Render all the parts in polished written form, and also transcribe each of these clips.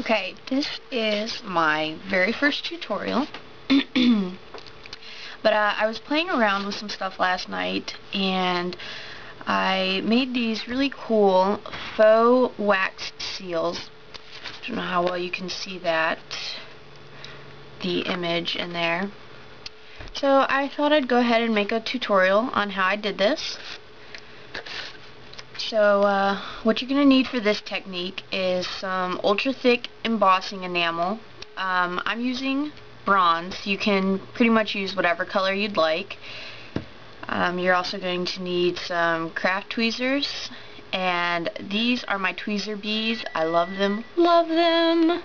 Okay, this is my very first tutorial, but I was playing around with some stuff last night, and I made these really cool faux waxed seals. I don't know how well you can see that, the image in there. So I thought I'd go ahead and make a tutorial on how I did this. So what you're going to need for this technique is some ultra thick embossing enamel. I'm using bronze. You can pretty much use whatever color you'd like. You're also going to need some craft tweezers, and these are my tweezer bees. I love them, love them.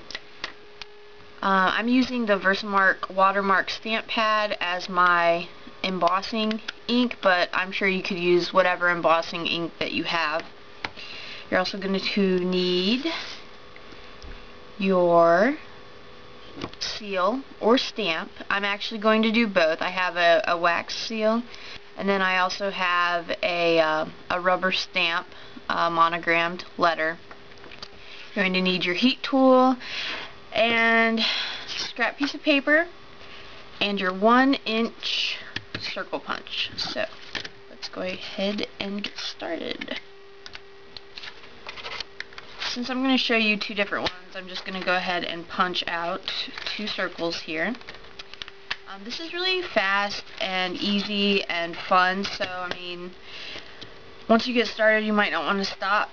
I'm using the Versamark watermark stamp pad as my embossing ink, but I'm sure you could use whatever embossing ink that you have. You're also going to need your seal or stamp. I'm actually going to do both. I have a wax seal, and then I also have a rubber stamp, monogrammed letter. You're going to need your heat tool and scrap piece of paper and your 1-inch circle punch. So let's go ahead and get started. Since I'm going to show you two different ones, I'm just going to go ahead and punch out 2 circles here. This is really fast and easy and fun, so I mean, once you get started you might not want to stop.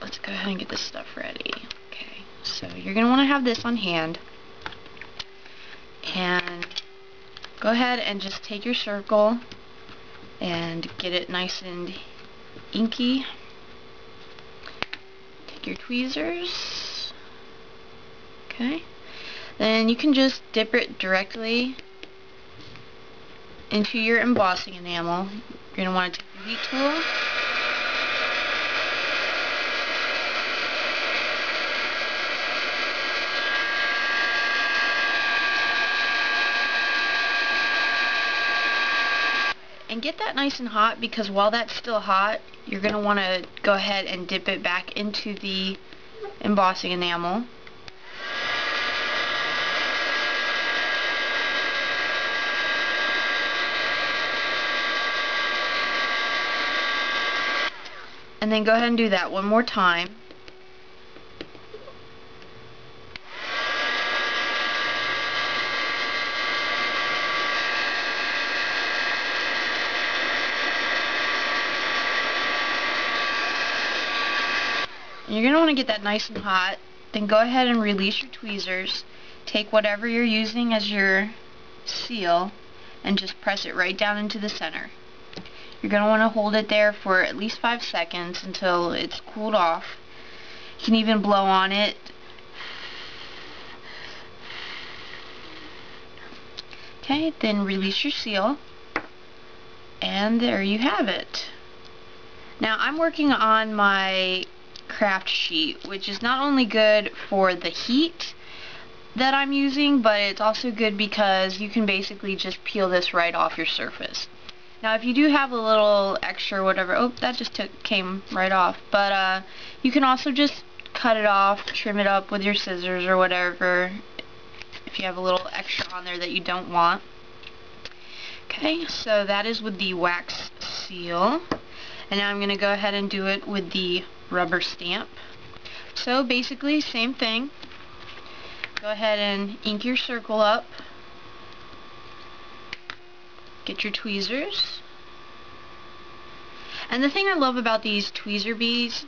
Let's go ahead and get this stuff ready. Okay, so you're going to want to have this on hand, and go ahead and just take your circle and get it nice and inky. Take your tweezers. Okay, then you can just dip it directly into your embossing enamel. You're going to want to take your heat tool and get that nice and hot, because while that's still hot, you're going to want to go ahead and dip it back into the embossing enamel. And then go ahead and do that one more time. And you're going to want to get that nice and hot. Then go ahead and release your tweezers. Take whatever you're using as your seal and just press it right down into the center. You're going to want to hold it there for at least 5 seconds until it's cooled off. You can even blow on it. Okay, then release your seal, and there you have it. Now I'm working on my craft sheet, which is not only good for the heat that I'm using, but it's also good because you can basically just peel this right off your surface. Now if you do have a little extra whatever, oh, that just came right off, but you can also just cut it off, trim it up with your scissors or whatever if you have a little extra on there that you don't want. Okay, so that is with the wax seal, and now I'm going to go ahead and do it with the rubber stamp. So basically same thing. Go ahead and ink your circle up. Get your tweezers. And the thing I love about these tweezer bees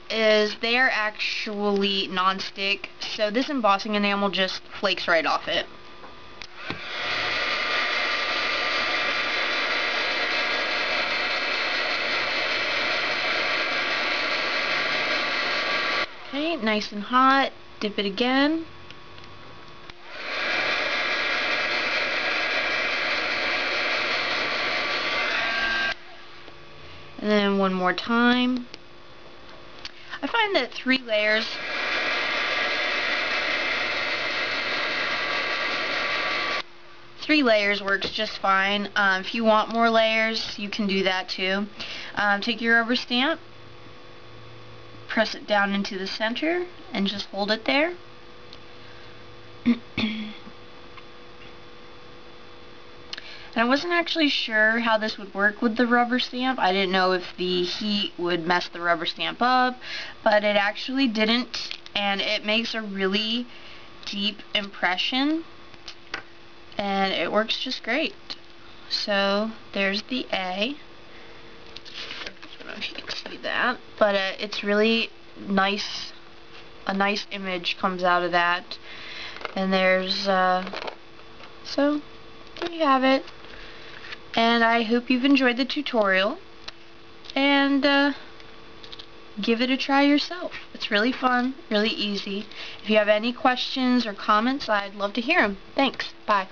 is they are actually non-stick, so this embossing enamel just flakes right off it. Okay, nice and hot. Dip it again. And then one more time. I find that 3 layers works just fine. If you want more layers, you can do that too. Take your rubber stamp press it down into the center and just hold it there. And I wasn't actually sure how this would work with the rubber stamp. I didn't know if the heat would mess the rubber stamp up, but it actually didn't, and it makes a really deep impression, and it works just great. So there's the A. I don't know if you can see that, but it's really nice. A nice image comes out of that. And there's so there you have it. And I hope you've enjoyed the tutorial, and give it a try yourself. It's really fun, really easy. If you have any questions or comments, I'd love to hear them. Thanks. Bye.